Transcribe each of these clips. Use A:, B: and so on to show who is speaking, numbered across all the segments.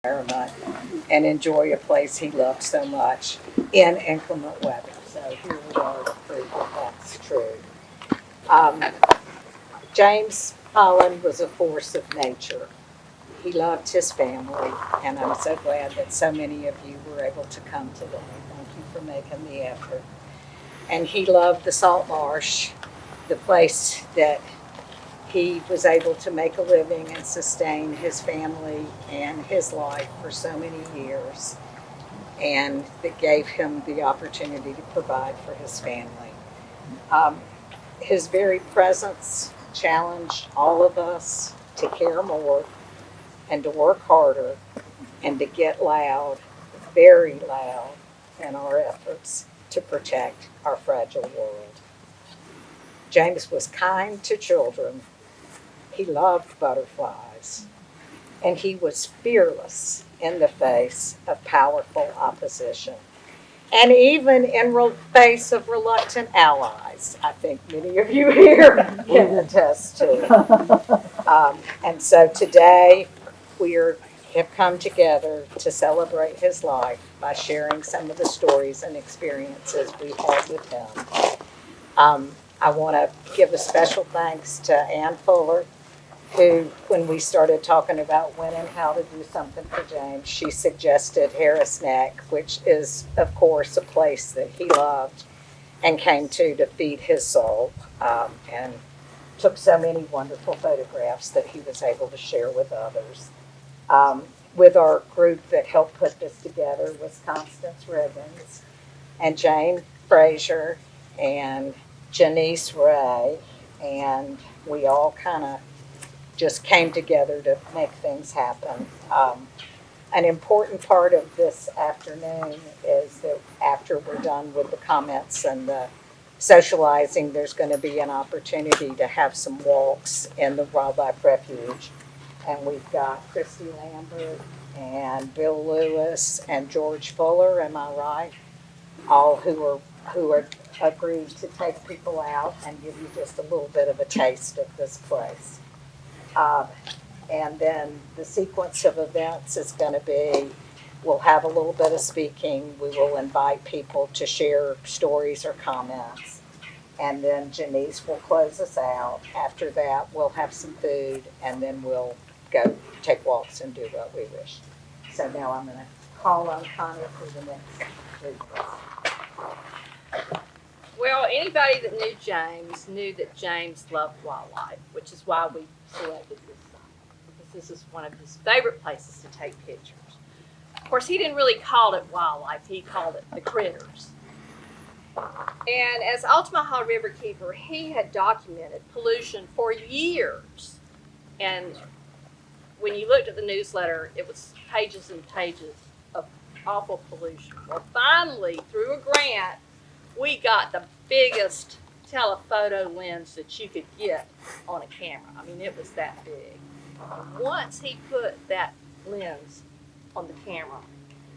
A: environment and enjoy a place he loved so much in inclement weather. So here we are to prove that that's true. Um, James Holland was a force of nature. He loved his family, and I'm so glad that so many of you were able to come today. Thank you for making the effort. And he loved the salt marsh, the place that he was able to make a living and sustain his family and his life for so many years, and that gave him the opportunity to provide for his family. Um, his very presence challenged all of us to care more and to work harder and to get loud, very loud, in our efforts to protect our fragile world. James was kind to children. He loved butterflies, and he was fearless in the face of powerful opposition, and even in face of reluctant allies. I think many of you here can attest to. And so today have come together to celebrate his life by sharing some of the stories and experiences we had with him. I want to give a special thanks to Ann Fuller, who, when we started talking about when and how to do something for James, she suggested Harris Neck, which is, of course, a place that he loved and came to feed his soul, and took so many wonderful photographs that he was able to share with others. With our group that helped put this together was Constance Ribbons and Jane Frazier and Janice Ray, and we all kind of just came together to make things happen. An important part of this afternoon is that after we're done with the comments and the socializing, there's going to be an opportunity to have some walks in the wildlife refuge. And we've got Christy Lambert and Bill Lewis and George Fuller, am I right? All who are agreed to take people out and give you just a little bit of a taste of this place. And then the sequence of events is going to be, we'll have a little bit of speaking. We will invite people to share stories or comments. And then Janice will close us out. After that, we'll have some food, and then we'll go take walks and do what we wish. So now I'm going to call on Connie for the next group.
B: Well, anybody that knew James knew that James loved wildlife, which is why we selected this site, because this is one of his favorite places to take pictures. Of course, he didn't really call it wildlife, he called it the critters. And as Altamaha River Keeper, he had documented pollution for years. And when you looked at the newsletter, it was pages and pages of awful pollution. Well, finally, through a grant, we got the biggest telephoto lens that you could get on a camera. I mean, it was that big. And once he put that lens on the camera,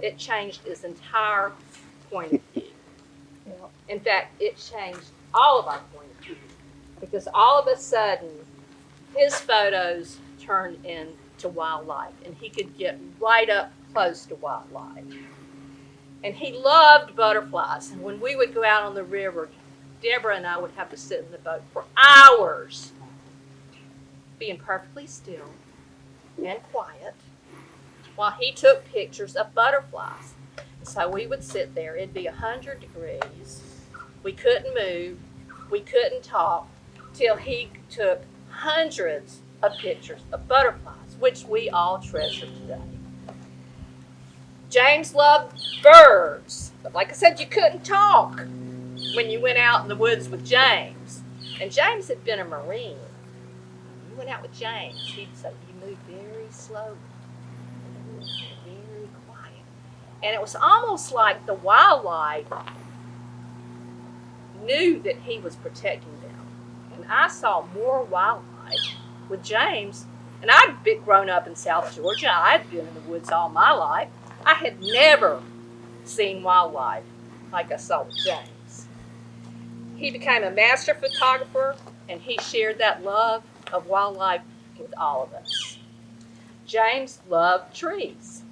B: it changed his entire point of view. In fact, it changed all of our point of view, because all of a sudden, his photos turned into wildlife, and he could get right up close to wildlife. And he loved butterflies. And when we would go out on the river, Deborah and I would have to sit in the boat for hours, being perfectly still and quiet, while he took pictures of butterflies. So we would sit there. It'd be 100 degrees. We couldn't move. We couldn't talk till he took hundreds of pictures of butterflies, which we all treasure today. James loved birds, but like I said, you couldn't talk when you went out in the woods with James. And James had been a Marine. When you went out with James, he'd say, you move very slowly, very quiet. And it was almost like the wildlife knew that he was protecting them. And I saw more wildlife with James. And I'd grown up in South Georgia. I'd been in the woods all my life. I had never seen wildlife like I saw with James. He became a master photographer, and he shared that love of wildlife with all of us. James loved trees.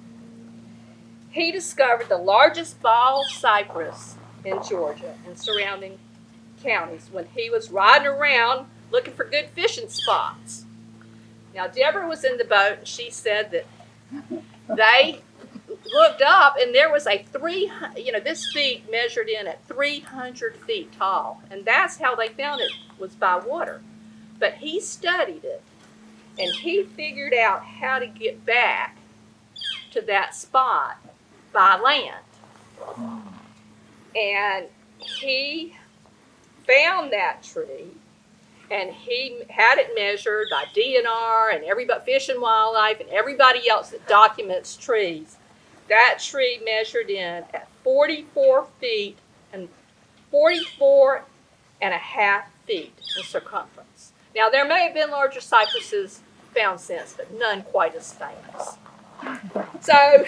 B: he discovered the largest bald cypress in Georgia and surrounding counties when he was riding around looking for good fishing spots. Now, Deborah was in the boat, and she said that they looked up, and there was a this feet measured in at 300 feet tall, and that's how they found it, was by water. But he studied it, and he figured out how to get back to that spot by land. And he found that tree, and he had it measured by DNR and everybody, Fish and Wildlife, and everybody else that documents trees. That tree measured in at 44 feet and 44 and a half feet in circumference. Now, there may have been larger cypresses found since, but none quite as famous. So,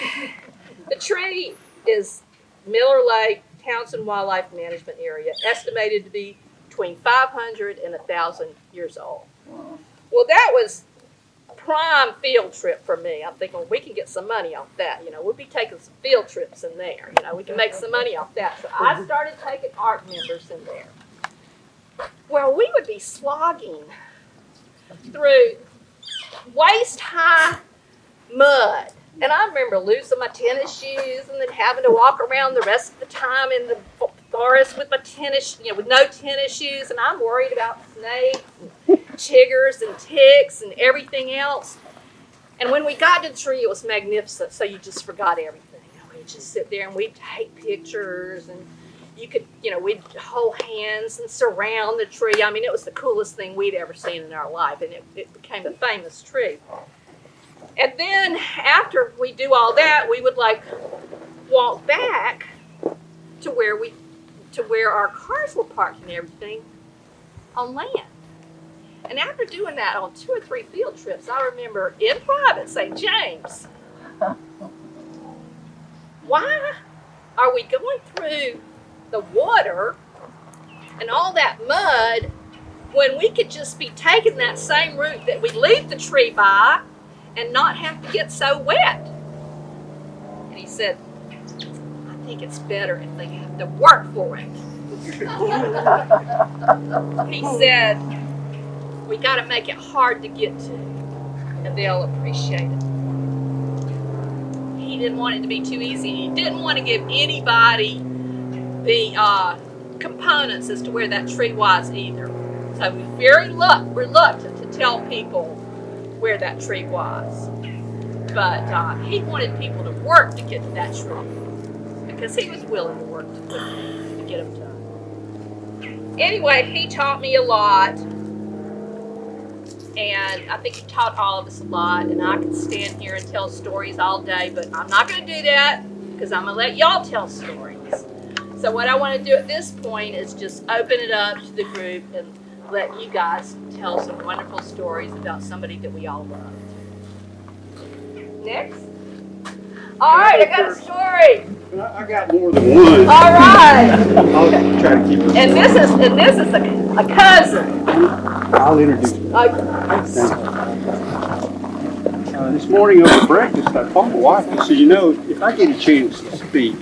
B: the tree is Miller Lake Townsend Wildlife Management Area, estimated to be between 500 and 1,000 years old. Well, that was a prime field trip for me. I'm thinking, well, we can get some money off that. We'll be taking some field trips in there. We can make some money off that. So I started taking ARC members in there. Well, we would be slogging through waist-high mud. And I remember losing my tennis shoes and then having to walk around the rest of the time in the forest with my with no tennis shoes. And I'm worried about snakes and chiggers and ticks and everything else. And when we got to the tree, it was magnificent. So you just forgot everything. We'd just sit there and we'd take pictures, and you could, we'd hold hands and surround the tree. I mean, it was the coolest thing we'd ever seen in our life, and it became a famous tree. And then after we do all that, we would walk back to where our cars were parked and everything on land. And after doing that on 2 or 3 field trips, I remember in private saying, James, why are we going through the water and all that mud when we could just be taking that same route that we leave the tree by and not have to get so wet? And he said, I think it's better if they have to work for it. He said, we got to make it hard to get to, and they'll appreciate it. He didn't want it to be too easy. He didn't want to give anybody the components as to where that tree was either. So he was very reluctant to tell people where that tree was. But he wanted people to work to get to that tree because he was willing to work to get them done. Anyway, he taught me a lot. And I think he taught all of us a lot. And I could stand here and tell stories all day, but I'm not going to do that because I'm going to let y'all tell stories. So what I want to do at this point is just open it up to the group and let you guys tell some wonderful stories about somebody that we all loved. Next. All right, I got a story.
C: I got more than one.
B: All right.
C: I'll try to keep it.
B: And this is a cousin.
C: I'll introduce you. This morning over breakfast, I told my wife, I said, if I get a chance to speak,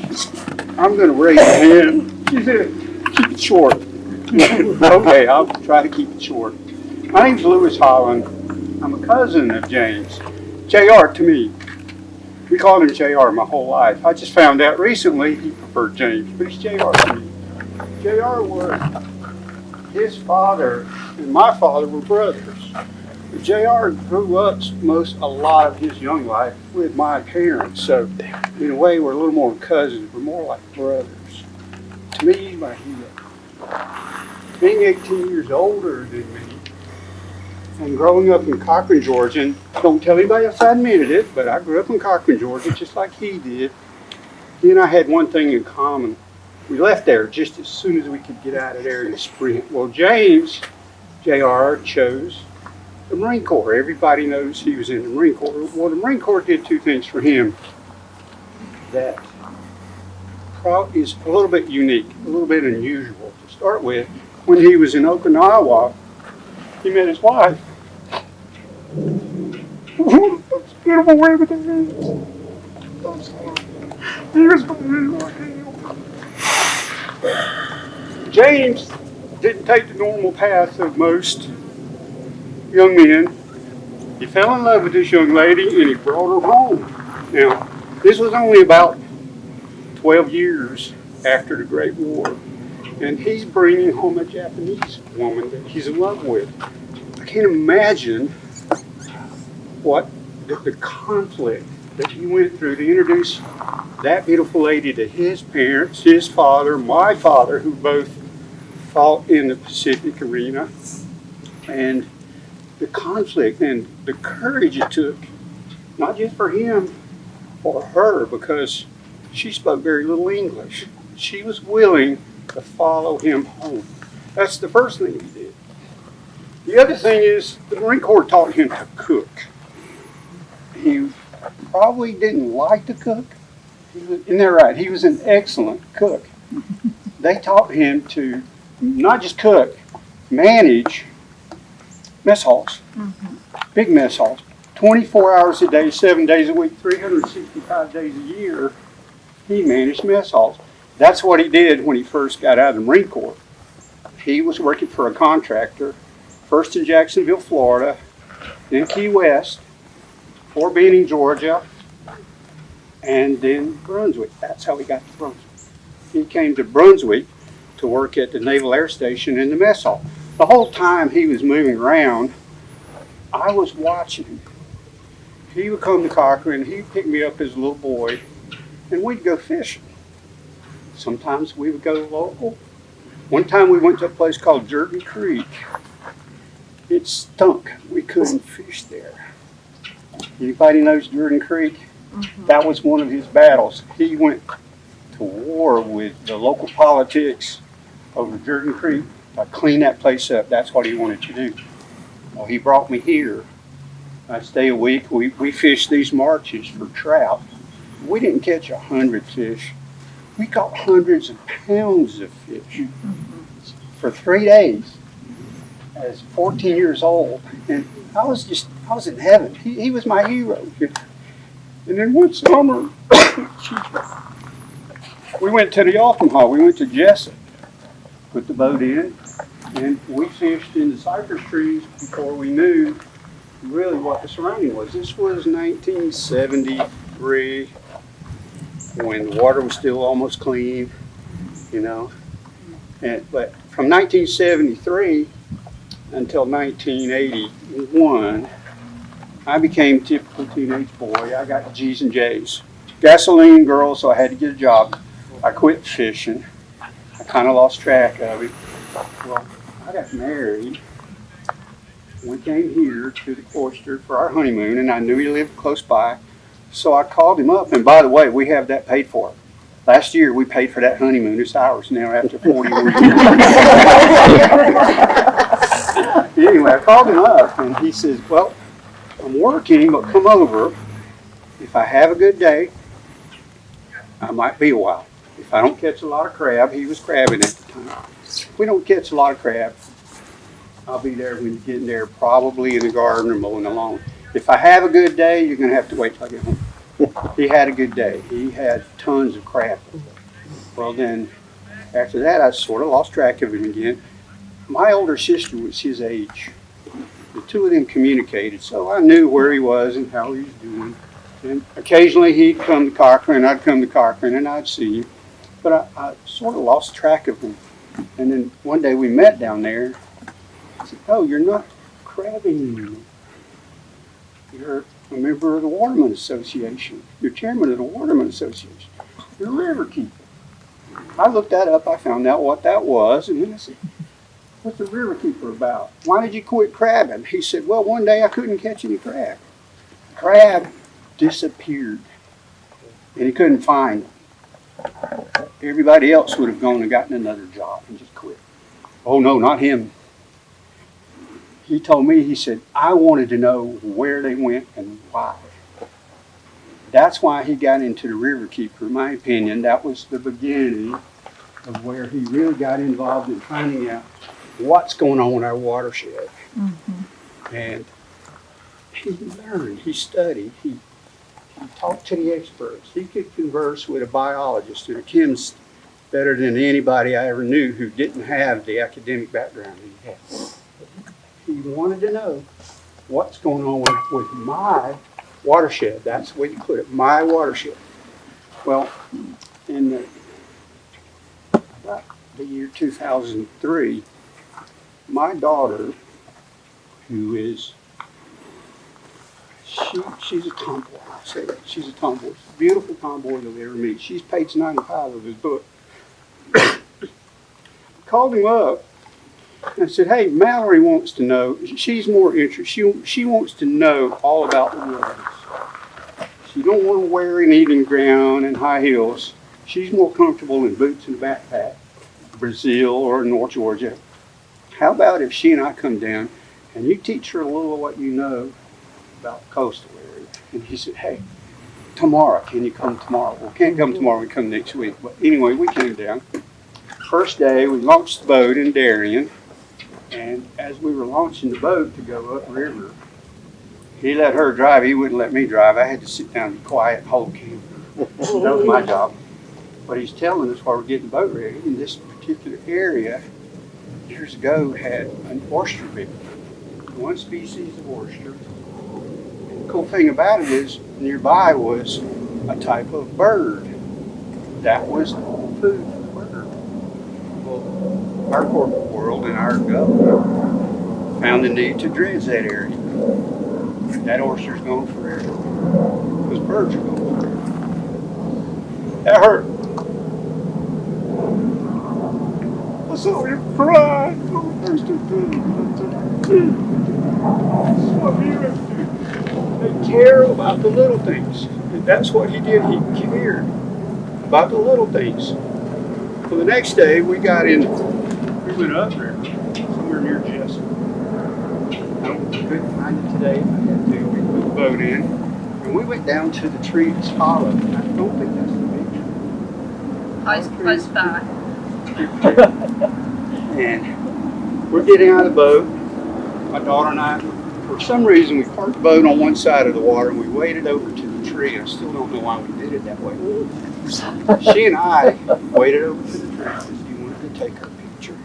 C: I'm going to raise my hand. She said, keep it short. Okay, I'll try to keep it short. My name's Lewis Holland. I'm a cousin of James. JR to me. We called him JR my whole life. I just found out recently he preferred James, but he's JR to me. JR was, his father and my father were brothers. JR grew up a lot of his young life with my parents, so in a way we're a little more cousins, we're more like brothers. To me, he's my hero. Being 18 years older than me, and growing up in Cochran, Georgia, and don't tell anybody else I admitted it, but I grew up in Cochran, Georgia, just like he did. He and I had one thing in common. We left there just as soon as we could get out of there in the sprint. Well, James, JR, chose the Marine Corps. Everybody knows he was in the Marine Corps. Well, the Marine Corps did 2 things for him that is a little bit unique, a little bit unusual. To start with, when he was in Okinawa, he met his wife. Those beautiful women. He was burning like hell. James didn't take the normal path of most young men. He fell in love with this young lady and he brought her home. Now, this was only about 12 years after the Great War. And he's bringing home a Japanese woman that he's in love with. I can't imagine what the conflict that he went through to introduce that beautiful lady to his parents, his father, my father, who both fought in the Pacific arena, and the conflict and the courage it took, not just for him, for her, because she spoke very little English. She was willing to follow him home. That's the first thing he did. The other thing is the Marine Corps taught him to cook. He probably didn't like to cook. Isn't that right? He was an excellent cook. They taught him to not just cook, manage mess halls, big mess halls, 24 hours a day, 7 days a week, 365 days a year. He managed mess halls. That's what he did when he first got out of the Marine Corps. He was working for a contractor, first in Jacksonville, Florida, then Key West, Fort Benning, Georgia, and then Brunswick. That's how he got to Brunswick. He came to Brunswick to work at the Naval Air Station in the mess hall. The whole time he was moving around, I was watching him. He would come to Cochrane, he'd pick me up as a little boy, and we'd go fishing. Sometimes we would go local. One time we went to a place called Jordan Creek. It stunk. We couldn't fish there. Anybody knows Jordan Creek? That was one of his battles. He went to war with the local politics over Jordan Creek to clean that place up. That's what he wanted to do. Well, he brought me here. I'd stay a week. We fished these marshes for trout. We didn't catch 100 fish. We caught hundreds of pounds of fish for 3 days as 14 years old. And I was in heaven. He was my hero. And then one summer, we went to the Yakima. We went to Jessup, put the boat in, and we fished in the cypress trees before we knew really what the surrounding was. This was 1973, when the water was still almost clean, you know. But from 1973 until 1981, I became a typical teenage boy. I got G's and J's. Gasoline girl, so I had to get a job. I quit fishing. I kind of lost track of it. Well, I got married. We came here to the Cloister for our honeymoon, and I knew he lived close by. So I called him up, and by the way, we have that paid for. Last year, we paid for that honeymoon. It's ours now after 41 years. Anyway, I called him up, and he says, well, I'm working, but come over. If I have a good day, I might be a while. If I don't catch a lot of crab, he was crabbing at the time. If we don't catch a lot of crab, I'll be there when you get in there, probably in the garden or mowing the lawn. If I have a good day, you're going to have to wait till I get home. He had a good day. He had tons of crab. Well, then, after that, I sort of lost track of him again. My older sister was his age. The two of them communicated, so I knew where he was and how he was doing. And occasionally he'd come to Cochrane, I'd come to Cochrane, and I'd see him. But I sort of lost track of him. And then one day we met down there. I said, oh, you're not crabbing anymore. You're a member of the Waterman Association. You're chairman of the Waterman Association. You're a river keeper. I looked that up. I found out what that was. And then I said, what's the river keeper about? Why did you quit crabbing? He said, well, one day I couldn't catch any crab. Crab disappeared. And he couldn't find them. Everybody else would have gone and gotten another job and just quit. Oh, no, not him. He told me, he said, I wanted to know where they went and why. That's why he got into the river keeper, in my opinion. That was the beginning of where he really got involved in finding out what's going on in our watershed. And he learned, he studied, he taught talk to the experts. He could converse with a biologist and a chemist better than anybody I ever knew who didn't have the academic background he had. He wanted to know what's going on with my watershed. That's the way you put it, my watershed. Well, in about the year 2003, my daughter, who is, she's a tomboy, I'll say that. She's a tomboy. Beautiful tomboy you'll ever meet. She's page 95 of his book. Called him up and said, hey, Mallory wants to know, she's more interested, she wants to know all about the wilderness. She don't want to wear an eating ground and high heels. She's more comfortable in boots and a backpack, Brazil or North Georgia. How about if she and I come down and you teach her a little of what you know about the coastal area? And he said, hey, tomorrow, can you come tomorrow? Well, can't come tomorrow, we come next week. But anyway, we came down. First day, we launched the boat in Darien. And as we were launching the boat to go upriver, he let her drive. He wouldn't let me drive. I had to sit down and be quiet and hold camera. That was my job. But he's telling us while we're getting the boat ready, in this particular area, years ago, had an oyster bed. One species of oyster. And the cool thing about it is, nearby was a type of bird. That was food for the bird. Well, our corporate world and our government found the need to dredge that area. That oyster's gone forever. Those birds are gone forever. That hurt. I saw him cry. That's what he was doing. They care about the little things. And that's what he did. He cared about the little things. So the next day we got in, we went up there, somewhere near Jess. Couldn't find it today. I had to. We put the boat in, and we went down to the tree that's Holland. I don't think that's the beach.
B: Close by.
C: And we're getting out of the boat. My daughter and I, for some reason, we parked the boat on one side of the water, and we waded over to the tree. I still don't know why we did it that way. She and I waded over to the tree because he wanted to take her picture.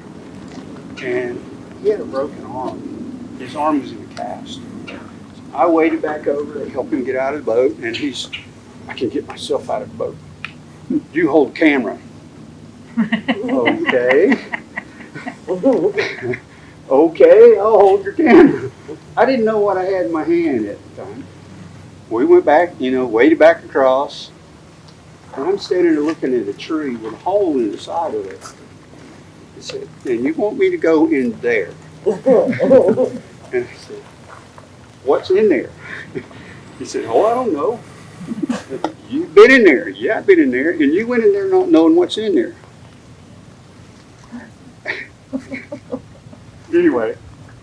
C: And he had a broken arm. His arm was in a cast. I waded back over to help him get out of the boat, and I can get myself out of the boat. You hold the camera. Okay. Okay, I'll hold your camera. I didn't know what I had in my hand at the time. We went back, waded back across, and I'm standing there looking at a tree with a hole in the side of it. He said, and you want me to go in there? And I said, what's in there? He said, oh, I don't know. You've been in there. Yeah, I've been in there. And you went in there not knowing what's in there. Anyway,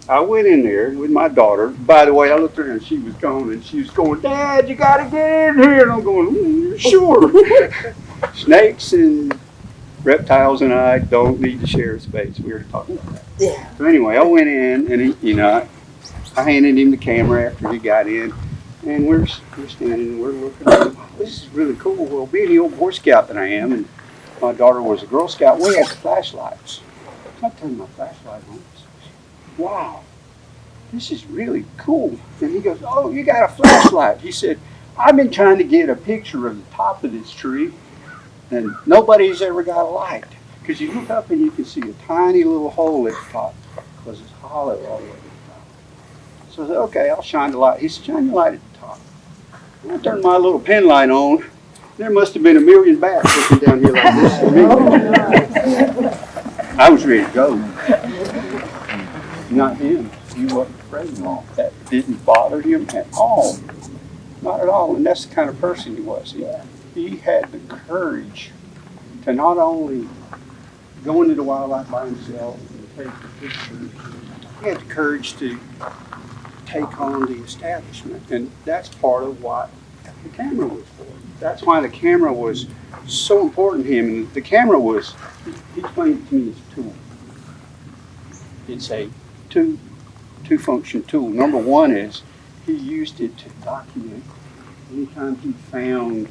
C: I went in there with my daughter. By the way, I looked around and she was gone. And she was going, Dad, you got to get in here. And I'm going, sure. Snakes and reptiles and I don't need to share space. We were talking about that.
A: Yeah.
C: So anyway, I went in and I handed him the camera after he got in, and we're standing and we're looking at him. This is really cool. Well, being the old Boy Scout that I am, and my daughter was a Girl Scout, we had flashlights. So I turned my flashlight on. Wow, this is really cool. And he goes, oh, you got a flashlight. He said, I've been trying to get a picture of the top of this tree, and nobody's ever got a light. Because you look up and you can see a tiny little hole at the top, because it's hollow all the way to the top. So I said, okay, I'll shine the light. He said, shine the light at the top. And I turned my little pen light on. There must have been a million bats looking down here like this. I was ready to go. Not him. He wasn't afraid of all. That didn't bother him at all. Not at all. And that's the kind of person he was. He had the courage to not only go into the wildlife by himself and take the pictures, he had the courage to take on the establishment. And that's part of what the camera was for. That's why the camera was so important to him. And the camera was, he explained it to me as a tool. It's a two-function tool. Number one is he used it to document anytime he found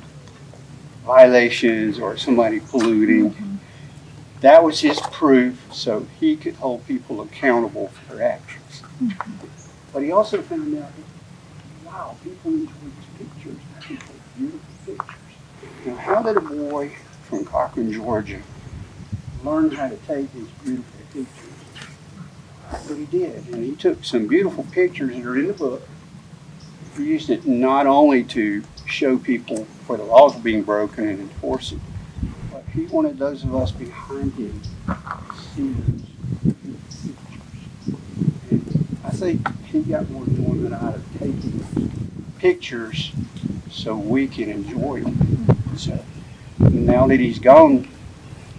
C: violations or somebody polluting, that was his proof so he could hold people accountable for their actions. But he also found out that, wow, people enjoy these pictures. I can take beautiful pictures. Now, how did a boy from Cochran, Georgia, learn how to take these beautiful pictures? But he did, and he took some beautiful pictures that are in the book. He used it not only to show people where the laws were being broken and enforce it, but he wanted those of us behind him to see those pictures. And I think he got more enjoyment out of taking pictures so we can enjoy them. So now that he's gone,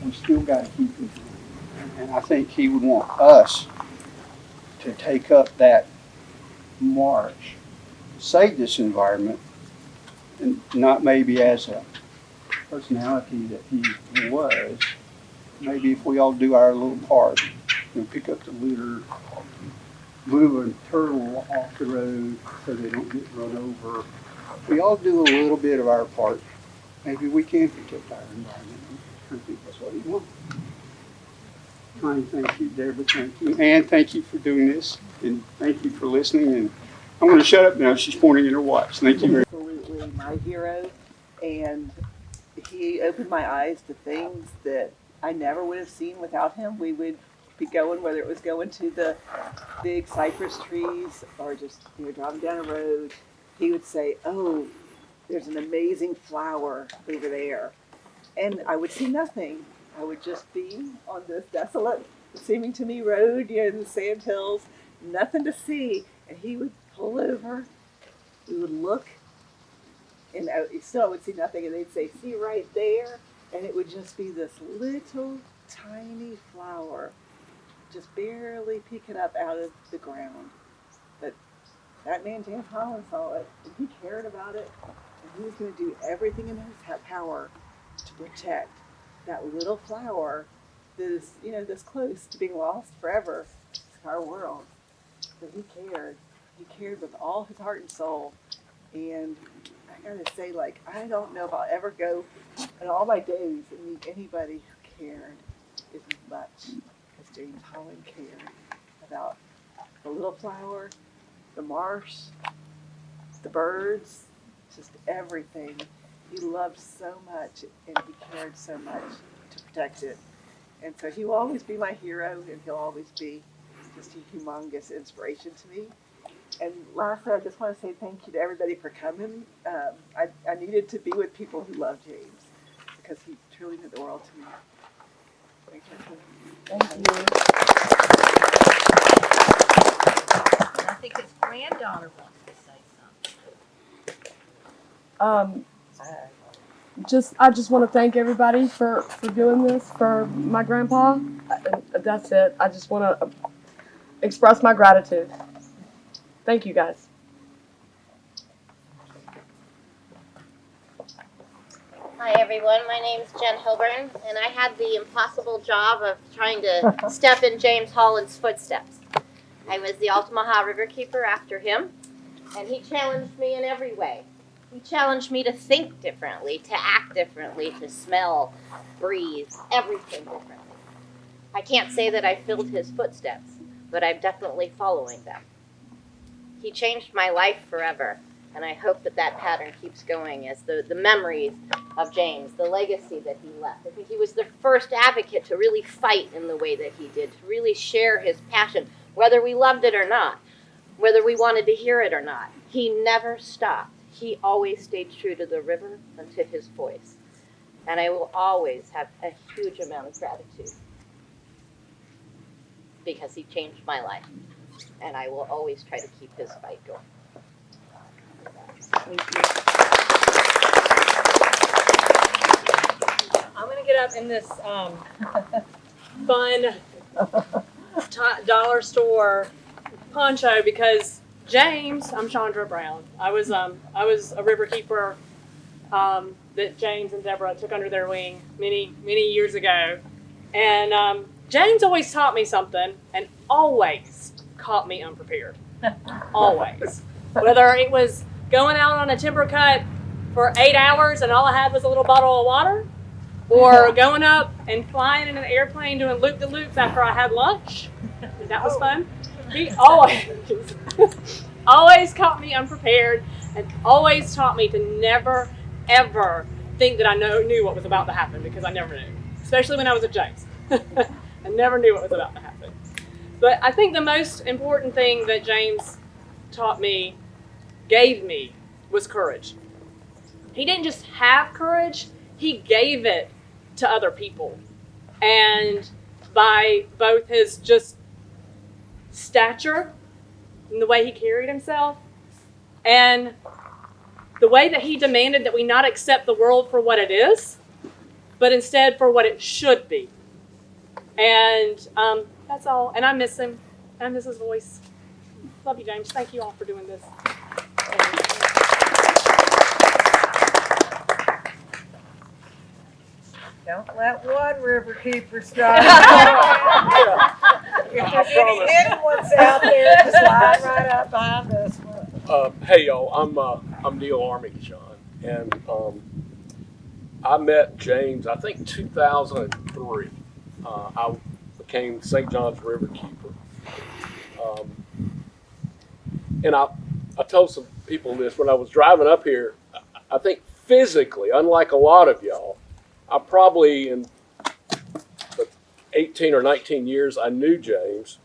C: we still got to keep him. And I think he would want us to take up that march, save this environment, and not maybe as a personality that he was. Maybe if we all do our little part, pick up the litter, move a turtle off the road so they don't get run over. If we all do a little bit of our part, maybe we can protect our environment. I think that's what he wants. Connie, thank you. Deborah, thank you. Ann, thank you for doing this. And thank you for listening. And I'm going to shut up now. She's pointing at her watch. Thank you very much.
D: Absolutely my hero. And he opened my eyes to things that I never would have seen without him. We would be going, whether it was going to the big cypress trees or just driving down a road, he would say, "Oh, there's an amazing flower over there." And I would see nothing. I would just be on this desolate, seeming to me, road, in the sand hills, nothing to see. And he would pull over, we would look, and still I would see nothing. And they'd say, "See right there?" And it would just be this little tiny flower, just barely peeking up out of the ground. But that man, James Holland, saw it, and he cared about it, and he was going to do everything in his power to protect that little flower that is, this close to being lost forever in our world. But he cared. He cared with all his heart and soul. And I gotta say, I don't know if I'll ever go in all my days and meet anybody who cared as much as James Holland cared about the little flower, the marsh, the birds, just everything. He loved so much and he cared so much to protect it. And so he will always be my hero, and he'll always be just a humongous inspiration to me. And lastly, I just want to say thank you to everybody for coming. I needed to be with people who love James because he truly meant the world to me. Thank you.
A: Thank you.
B: I think his granddaughter wants to say something.
E: I just want to thank everybody for doing this for my grandpa. That's it. I just want to express my gratitude. Thank you, guys.
F: Hi everyone, my name's Jen Hilburn, and I had the impossible job of trying to step in James Holland's footsteps. I was the Altamaha Riverkeeper after him, and he challenged me in every way. He challenged me to think differently, to act differently, to smell, breathe, everything differently. I can't say that I filled his footsteps, but I'm definitely following them. He changed my life forever, and I hope that that pattern keeps going as the memories of James, the legacy that he left. I think he was the first advocate to really fight in the way that he did, to really share his passion, whether we loved it or not, whether we wanted to hear it or not. He never stopped. He always stayed true to the river and to his voice. And I will always have a huge amount of gratitude because he changed my life. And I will always try to keep his fight going.
E: Thank you.
G: I'm gonna get up in this fun dollar store poncho because James, I'm Chandra Brown. I was a river keeper that James and Deborah took under their wing many years ago, and James always taught me something, and always caught me unprepared. Always, whether it was going out on a timber cut for 8 hours and all I had was a little bottle of water, or going up and flying in an airplane doing loop-de-loops after I had lunch. That was fun. He always caught me unprepared and always taught me to never, ever think that I knew what was about to happen, because I never knew, especially when I was at James. I never knew what was about to happen. But I think the most important thing that James taught me, gave me, was courage. He didn't just have courage, he gave it to other people. And by both his just stature and the way he carried himself, and the way that he demanded that we not accept the world for what it is, but instead for what it should be. And that's all. And I miss him. I miss his voice. Love you, James. Thank you all for doing this.
A: Don't let one river keeper start. If there's any hidden ones out there, just line right up behind this one.
H: Hey y'all, I'm Neil Armington, and I met James, I think 2003. I became St. John's River Keeper, and I told some people this when I was driving up here. I think physically, unlike a lot of y'all, I probably in the 18 or 19 years I knew James,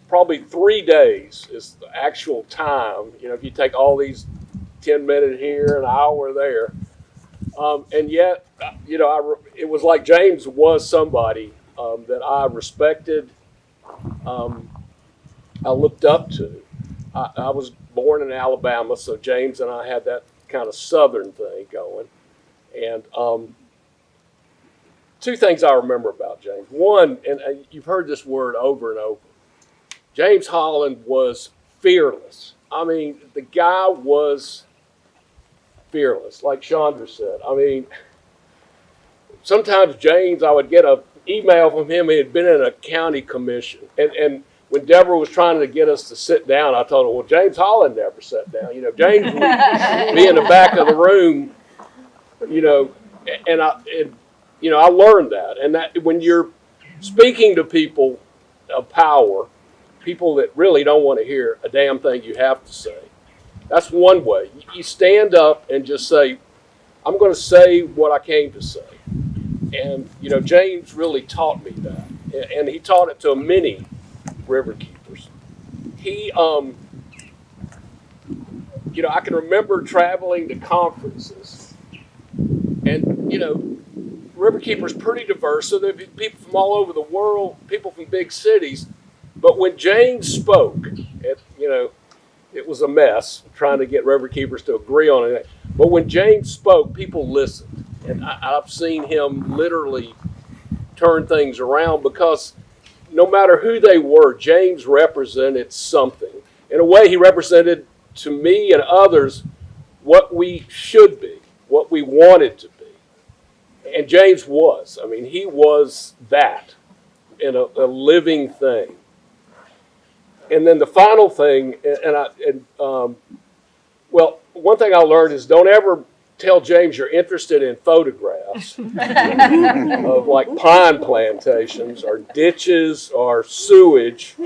H: probably 3 days is the actual time. You know, if you take all these 10 minutes here, an hour there, and yet, you know, it was like James was somebody that I respected, I looked up to. I was born in Alabama, so James and I had that kind of Southern thing going. And two things I remember about James. One, and you've heard this word over and over, James Holland was fearless. I mean, the guy was fearless, like Chandra said. I mean, sometimes James, I would get an email from him. He had been in a county commission. And when Deborah was trying to get us to sit down, I told her, well, James Holland never sat down. You know, James would be in the back of the room, you know, and I learned that. And that when you're speaking to people of power, people that really don't want to hear a damn thing you have to say, that's one way. You stand up and just say, I'm going to say what I came to say. And, you know, James really taught me that. And he taught it to many river keepers. He, you know, I can remember traveling to conferences. And, you know, river keepers pretty diverse. So there'd be people from all over the world, people from big cities. But when James spoke, you know, it was a mess trying to get river keepers to agree on it. But when James spoke, people listened. And I've seen him literally turn things around, because no matter who they were, James represented something. In a way, he represented to me and others what we should be, what we wanted to be. And James was. I mean, he was that in a living thing. And then the final thing, well, one thing I learned is don't ever tell James you're interested in photographs of like pine plantations or ditches or sewage,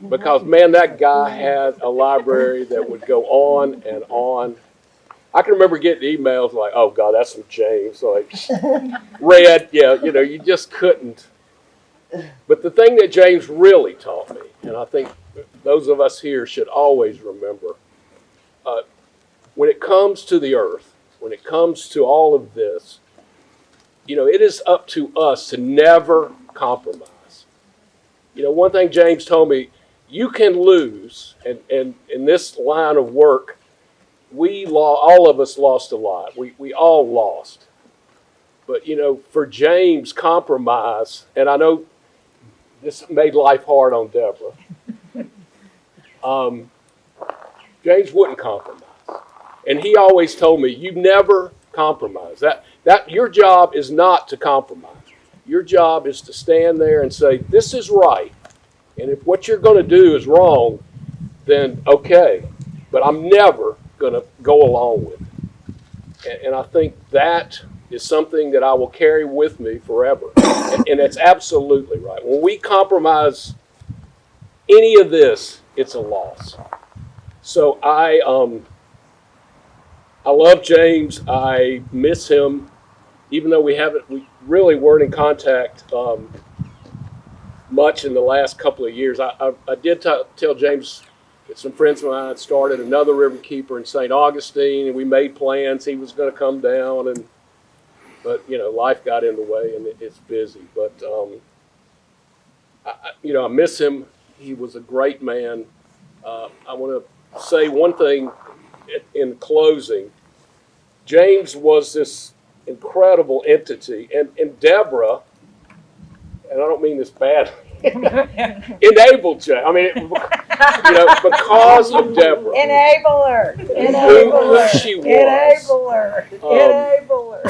H: because man, that guy had a library that would go on and on. I can remember getting emails like, oh God, that's from James, like read, yeah, you know, you just couldn't. But the thing that James really taught me, and I think those of us here should always remember, when it comes to the earth, when it comes to all of this, you know, it is up to us to never compromise. You know, one thing James told me, you can lose, and in this line of work, all of us lost a lot. We all lost. But, you know, for James, compromise, and I know this made life hard on Deborah. James wouldn't compromise. And he always told me, you never compromise. That your job is not to compromise. Your job is to stand there and say, this is right. And if what you're going to do is wrong, then okay. But I'm never going to go along with it. And I think that is something that I will carry with me forever. And it's absolutely right. When we compromise any of this, it's a loss. So I love James. I miss him, even though we really weren't in contact much in the last couple of years. I did tell James that some friends of mine had started another river keeper in St. Augustine, and we made plans. He was going to come down, but life got in the way, and it's busy. But I miss him. He was a great man. I want to say one thing in closing. James was this incredible entity, and Deborah, and I don't mean this badly, enabled James. I mean, because of Deborah,
A: Enabler.
H: who she was.
A: Enabler.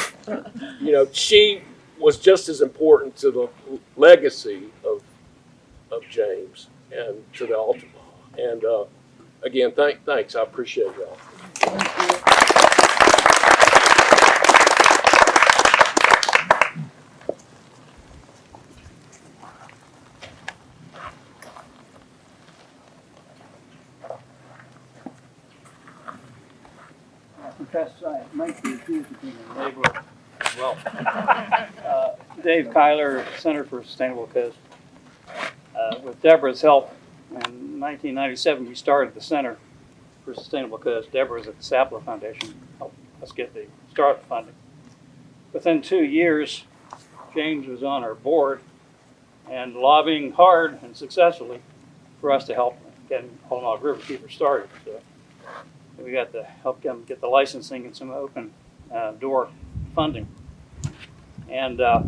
H: She was just as important to the legacy of James and to the Altamont. And again, thanks. I appreciate y'all.
I: Confess I might be accused of being a enabler as well. Dave Kyler, Center for Sustainable Coast. With Deborah's help, in 1997 we started the Center for Sustainable Coast. Deborah was at the Sapler Foundation, helped us get the start funding. Within 2 years, James was on our board and lobbying hard and successfully for us to help getting Holland River Keeper started. So we got to help them get the licensing and some open door funding. And I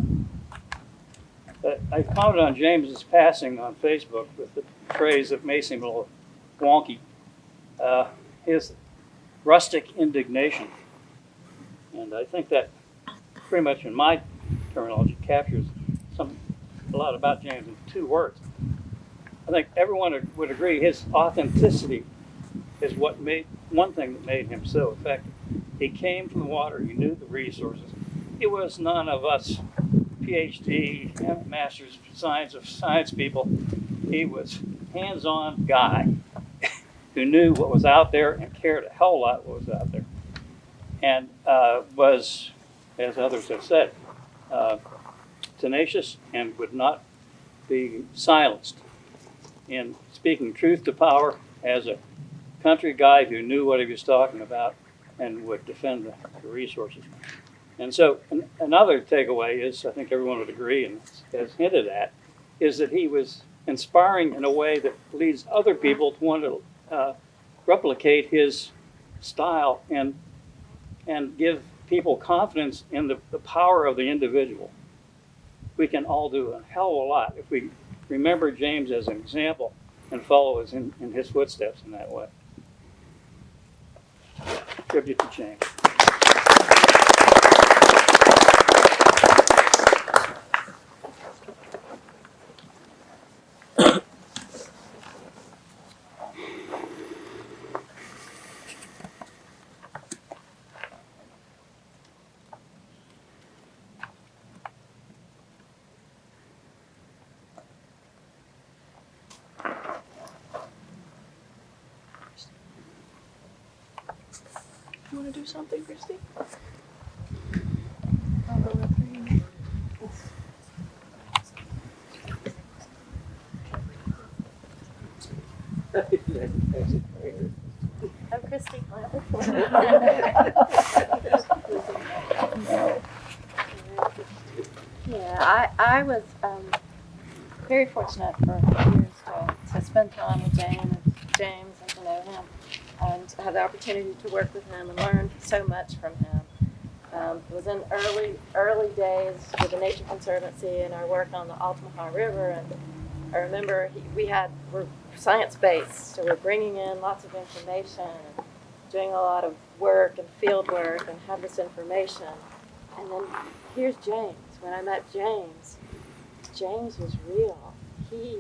I: commented on James's passing on Facebook with the phrase that may seem a little wonky, his rustic indignation. And I think that pretty much in my terminology captures a lot about James in 2 words. I think everyone would agree his authenticity is one thing that made him so effective. He came from the water, he knew the resources. It was none of us PhD, Masters of Science people. He was hands-on guy who knew what was out there and cared a hell of a lot what was out there. And was, as others have said, tenacious and would not be silenced in speaking truth to power as a country guy who knew what he was talking about and would defend the resources. And so another takeaway is, I think everyone would agree and has hinted at, is that he was inspiring in a way that leads other people to want to replicate his style and give people confidence in the power of the individual. We can all do a hell of a lot if we remember James as an example and follow in his footsteps in that way. Tribute to James.
G: You want to do something, Christy?
F: I'm Christy. Yeah, I was very fortunate for years to spend time with James and to know him and to have the opportunity to work with him and learn so much from him. It was in early days with the Nature Conservancy and our work on the Altamaha River, and I remember we're science-based, so we're bringing in lots of information and doing a lot of work and field work and have this information. And then here's James. When I met James was real. He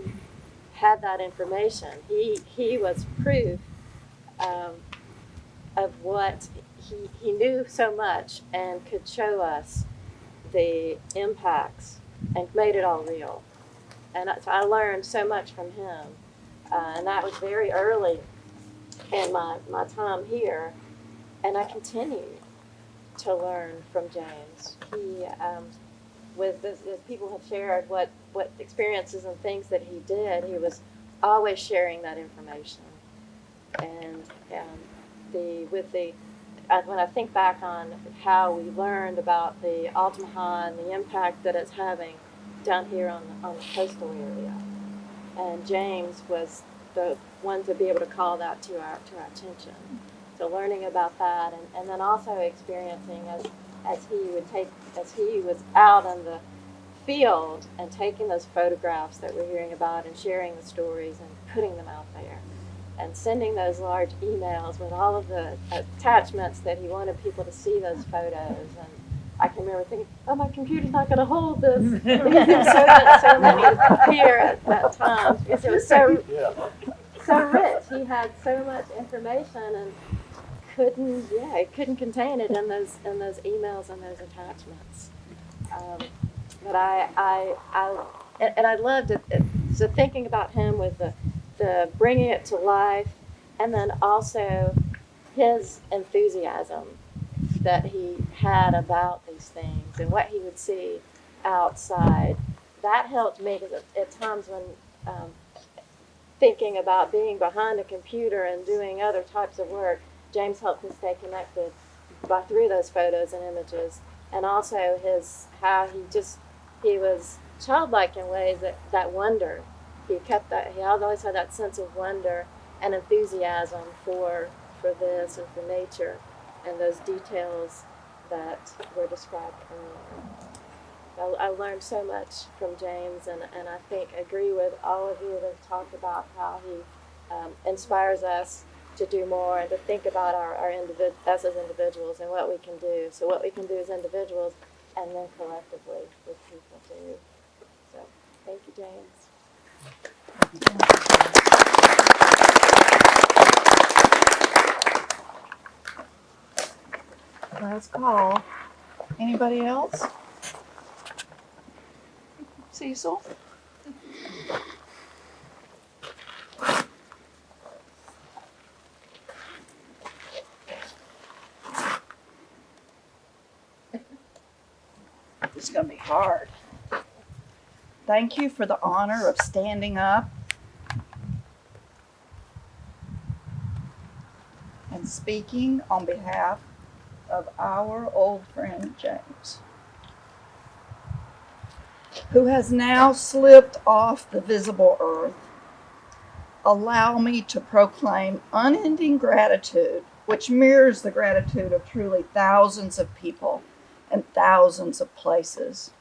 B: had that information. He was proof of what he knew so much and could show us the impacts and made it all real. And so I learned so much from him. And that was very early in my time here. And I continued to learn from James. He, as people have shared what experiences and things that he did, he was always sharing that information. And when I think back on how we learned about the Altamaha and the impact that it's having down here on the coastal area, and James was the one to be able to call that to our attention. So learning about that, and then also experiencing as he was out in the field and taking those photographs that we're hearing about and sharing the stories and putting them out there and sending those large emails with all of the attachments that he wanted people to see those photos. And I can remember thinking, oh, my computer's not going to hold this. Because there were so many here at that time. Because it was so rich. He had so much information and couldn't contain it in those emails and those attachments. But I loved it. So thinking about him with the bringing it to life, and then also his enthusiasm that he had about these things and what he would see outside, that helped me because at times when thinking about being behind a computer and doing other types of work, James helped me stay connected through those photos and images, and also how he was childlike in ways that wonder. He always had that sense of wonder and enthusiasm for this and for nature and those details that were described earlier. I learned so much from James, and I think agree with all of you that have talked about how he inspires us to do more and to think about us as individuals and what we can do. So what we can do as individuals and then collectively with people too. So thank you, James.
J: Last call. Anybody else? Cecil? It's going to be hard. Thank you for the honor of standing up and speaking on behalf of our old friend James, who has now slipped off the visible earth. Allow me to proclaim unending gratitude, which mirrors the gratitude of truly thousands of people and thousands of places.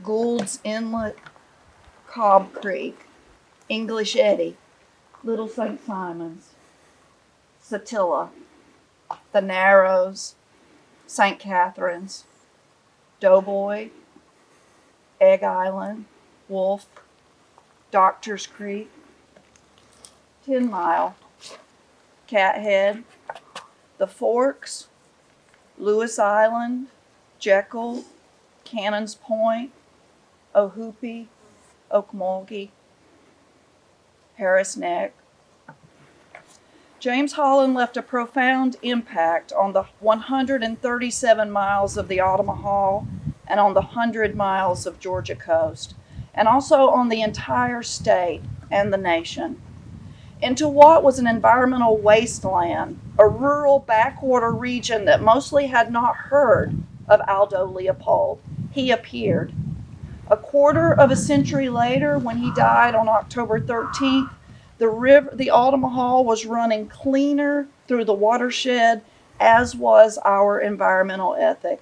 J: Gould's Inlet, Cobb Creek, English Eddy, Little St. Simons, Satilla, the Narrows, St. Catharines, Doughboy, Egg Island, Wolf, Doctors Creek, 10 Mile, Cathead, the Forks, Lewis Island, Jekyll, Cannons Point, Ohoopee, Okmulgee, Harris Neck. James Holland left a profound impact on the 137 miles of the Altamaha and on the 100 miles of Georgia coast, and also on the entire state and the nation. Into what was an environmental wasteland, a rural backwater region that mostly had not heard of Aldo Leopold, he appeared. A quarter of a century later, when he died on October 13th, the Altamaha was running cleaner through the watershed, as was our environmental ethic.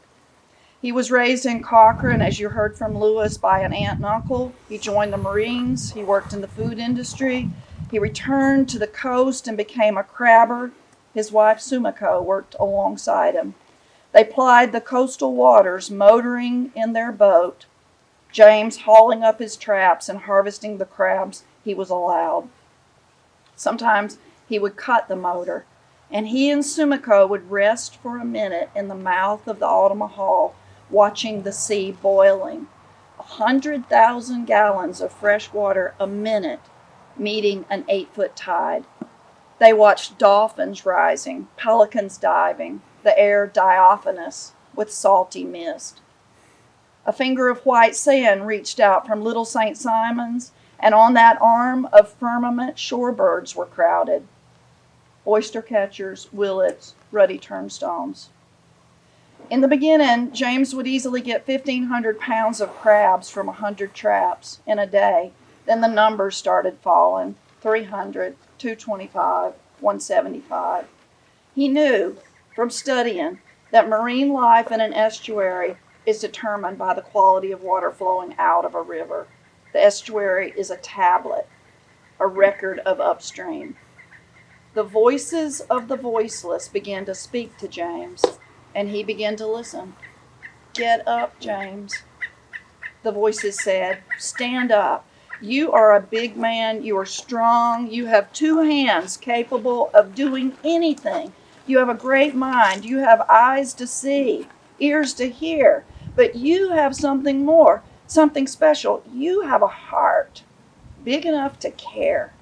J: He was raised in Cochrane, as you heard from Lewis, by an aunt and uncle. He joined the Marines. He worked in the food industry. He returned to the coast and became a crabber. His wife, Sumiko, worked alongside him. They plied the coastal waters, motoring in their boat, James hauling up his traps and harvesting the crabs he was allowed. Sometimes he would cut the motor, and he and Sumiko would rest for a minute in the mouth of the Altamaha, watching the sea boiling. 100,000 gallons of fresh water a minute, meeting an 8-foot tide. They watched dolphins rising, pelicans diving, the air diaphanous with salty mist. A finger of white sand reached out from Little St. Simon's, and on that arm of firmament shorebirds were crowded. Oyster catchers, willets, ruddy turnstones. In the beginning, James would easily get 1,500 pounds of crabs from 100 traps in a day. Then the numbers started falling, 300, 225, 175. He knew from studying that marine life in an estuary is determined by the quality of water flowing out of a river. The estuary is a tablet, a record of upstream. The voices of the voiceless began to speak to James, and he began to listen. Get up, James. The voices said, stand up. You are a big man. You are strong. You have 2 hands capable of doing anything. You have a great mind. You have eyes to see, ears to hear. But you have something more, something special. You have a heart big enough to care.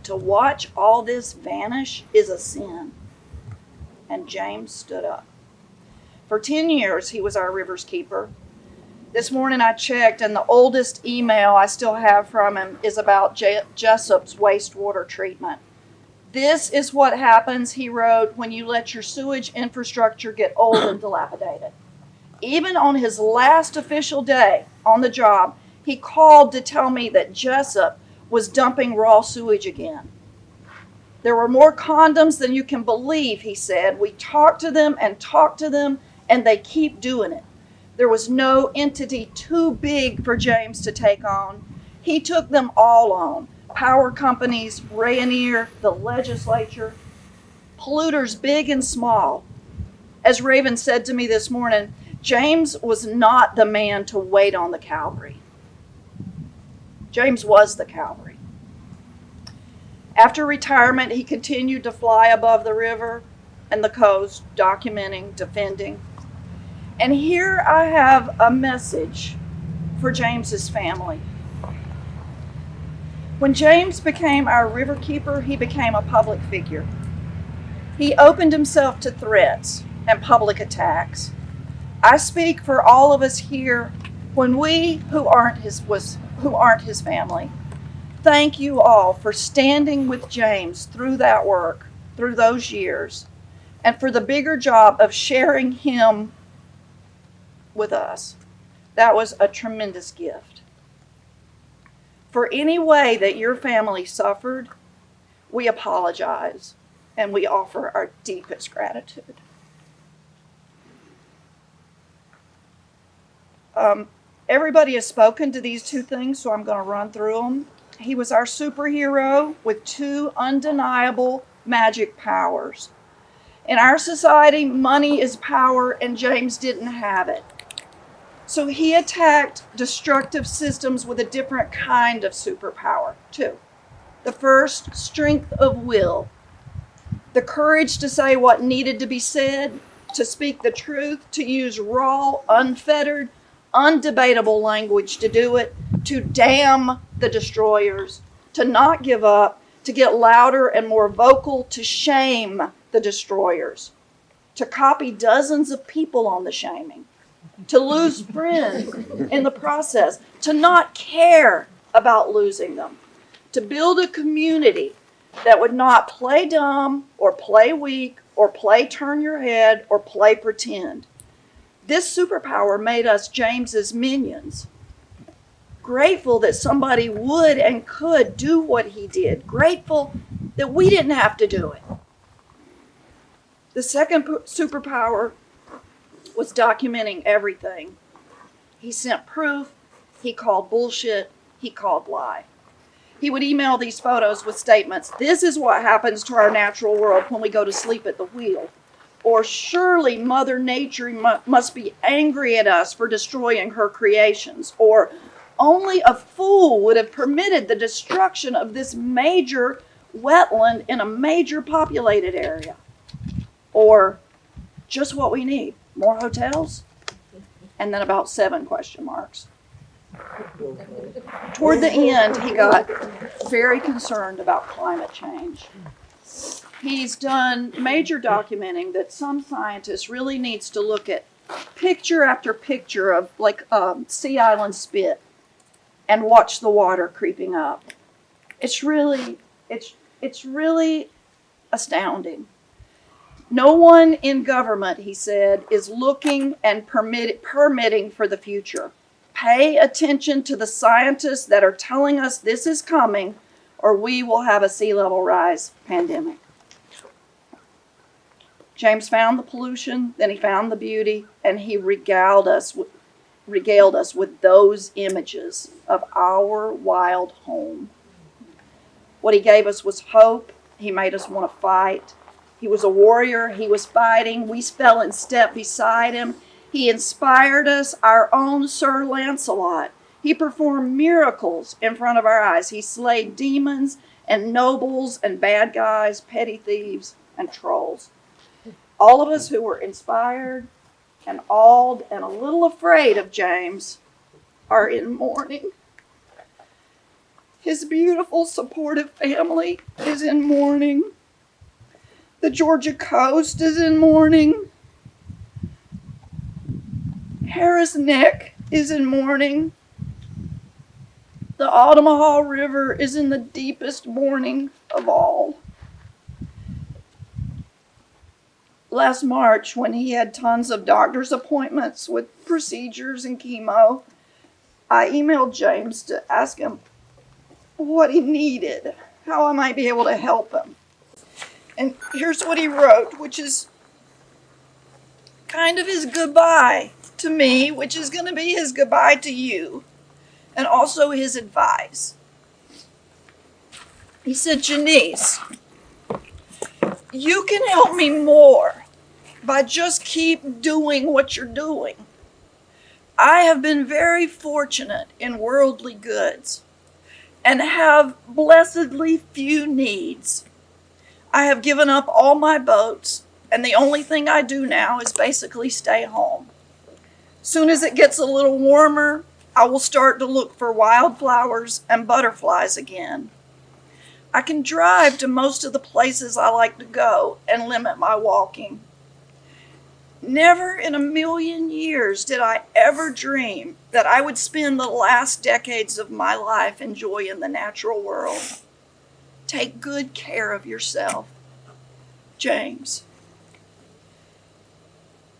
J: To watch all this vanish is a sin. And James stood up. For 10 years, he was our rivers keeper. This morning I checked, and the oldest email I still have from him is about Jessup's wastewater treatment. This is what happens, he wrote, when you let your sewage infrastructure get old and dilapidated. Even on his last official day on the job, he called to tell me that Jessup was dumping raw sewage again. There were more condoms than you can believe, he said. We talked to them, and they keep doing it. There was no entity too big for James to take on. He took them all on. Power companies, Rayonier, the legislature, polluters big and small. As Raven said to me this morning, James was not the man to wait on the cavalry. James was the cavalry. After retirement, he continued to fly above the river and the coast, documenting, defending. And here I have a message for James's family. When James became our river keeper, he became a public figure. He opened himself to threats and public attacks. I speak for all of us here when we who aren't his family. Thank you all for standing with James through that work, through those years, and for the bigger job of sharing him with us. That was a tremendous gift. For any way that your family suffered, we apologize and we offer our deepest gratitude. Everybody has spoken to these 2 things, so I'm going to run through them. He was our superhero with 2 undeniable magic powers. In our society, money is power, and James didn't have it. So he attacked destructive systems with a different kind of superpower, too. The first, strength of will. The courage to say what needed to be said, to speak the truth, to use raw, unfettered, undebatable language to do it, to damn the destroyers, to not give up, to get louder and more vocal, to shame the destroyers, to copy dozens of people on the shaming, to lose friends in the process, to not care about losing them, to build a community that would not play dumb or play weak or play turn your head or play pretend. This superpower made us James's minions. Grateful that somebody would and could do what he did. Grateful that we didn't have to do it. The second superpower was documenting everything. He sent proof, he called bullshit, he called lie. He would email these photos with statements, this is what happens to our natural world when we go to sleep at the wheel. Or surely Mother Nature must be angry at us for destroying her creations. Or Only a fool would have permitted the destruction of this major wetland in a major populated area. Or just what we need, more hotels? And then about 7 question marks. Toward the end, he got very concerned about climate change. He's done major documenting that some scientists really needs to look at picture after picture of like sea island spit and watch the water creeping up. It's really astounding. No one in government, he said, is looking and permitting for the future. Pay attention to the scientists that are telling us this is coming, or we will have a sea level rise pandemic. James found the pollution, then he found the beauty, and he regaled us with those images of our wild home. What he gave us was hope. He made us want to fight. He was a warrior. He was fighting. We fell in step beside him. He inspired us, our own Sir Lancelot. He performed miracles in front of our eyes. He slayed demons and nobles and bad guys, petty thieves and trolls. All of us who were inspired and awed and a little afraid of James are in mourning. His beautiful, supportive family is in mourning. The Georgia coast is in mourning. Harris Neck is in mourning. The Altamaha River is in the deepest mourning of all. Last March, when he had tons of doctor's appointments with procedures and chemo, I emailed James to ask him what he needed, how I might be able to help him. And here's what he wrote, which is kind of his goodbye to me, which is going to be his goodbye to you, and also his advice. He said, Janice, you can help me more by just keep doing what you're doing. I have been very fortunate in worldly goods and have blessedly few needs. I have given up all my boats, and the only thing I do now is basically stay home. Soon as it gets a little warmer, I will start to look for wildflowers and butterflies again. I can drive to most of the places I like to go and limit my walking. Never in a million years did I ever dream that I would spend the last decades of my life enjoying the natural world. Take good care of yourself. James.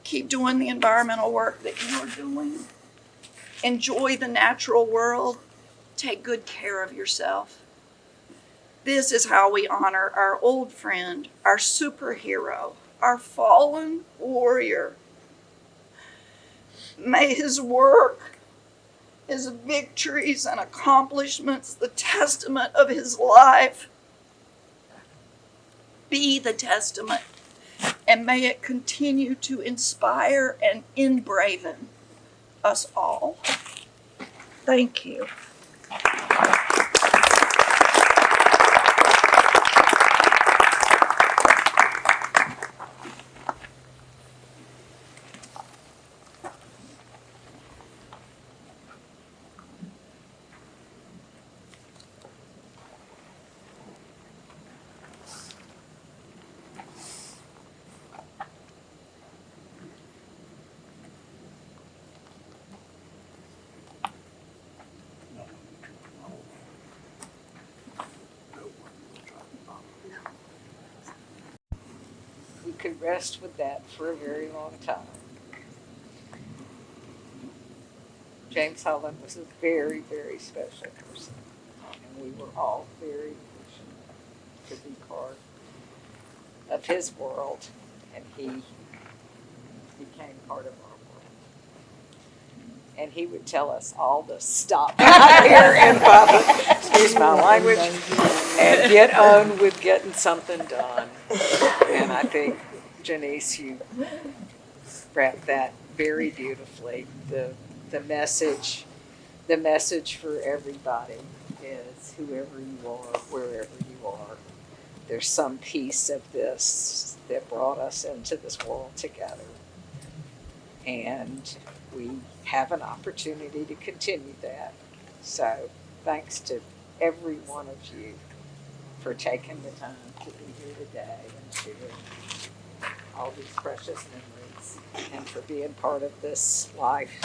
J: Keep doing the environmental work that you are doing. Enjoy the natural world. Take good care of yourself. This is how we honor our old friend, our superhero, our fallen warrior. May his work, his victories and accomplishments, the testament of his life, be the testament, and may it continue to inspire and enbraven us all. Thank you.
A: We could rest with that for a very long time. James Holland was a very, very special person, and we were all very fortunate to be part of his world, and he became part of our world. And he would tell us all to stop out here in public, excuse my language, and get on with getting something done. And I think, Janice, you wrapped that very beautifully. The message the message for everybody is whoever you are, wherever you are, there's some piece of this that brought us into this world together. And we have an opportunity to continue that. So thanks to every one of you for taking the time to be here today and sharing all these precious memories, and for being part of this life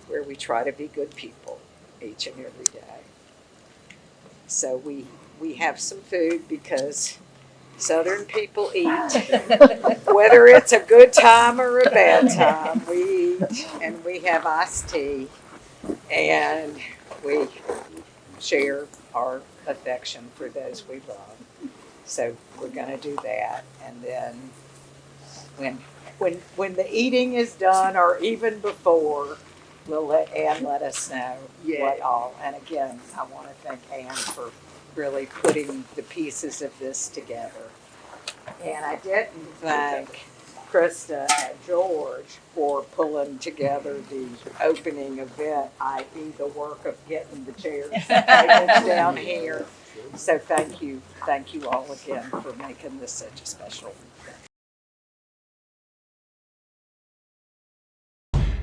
A: where we try to be good people each and every day. So we have some food because Southern people eat. Whether it's a good time or a bad time, we eat, and we have iced tea, and we share our affection for those we love. So we're gonna do that, and then when the eating is done, or even before, we'll let Ann let us know what all. And again, I want to thank Ann for really putting the pieces of this together. And I didn't thank Krista and George for pulling together the opening event, i.e. the work of getting the chairs and tables down here. So thank you all again for making this such a special event.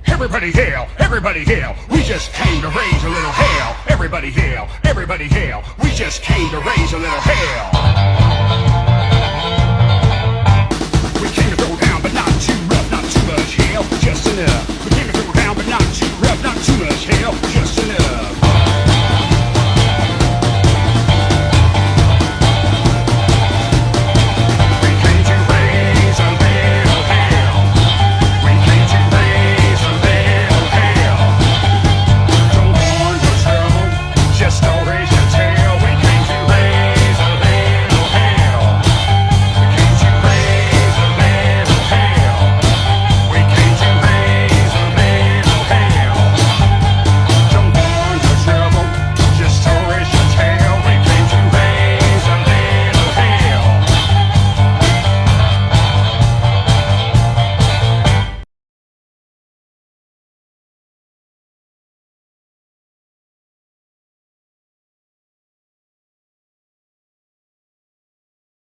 K: Everybody hail, everybody hail, we just came to raise a little hell. Everybody hail, we just came to raise a little hell.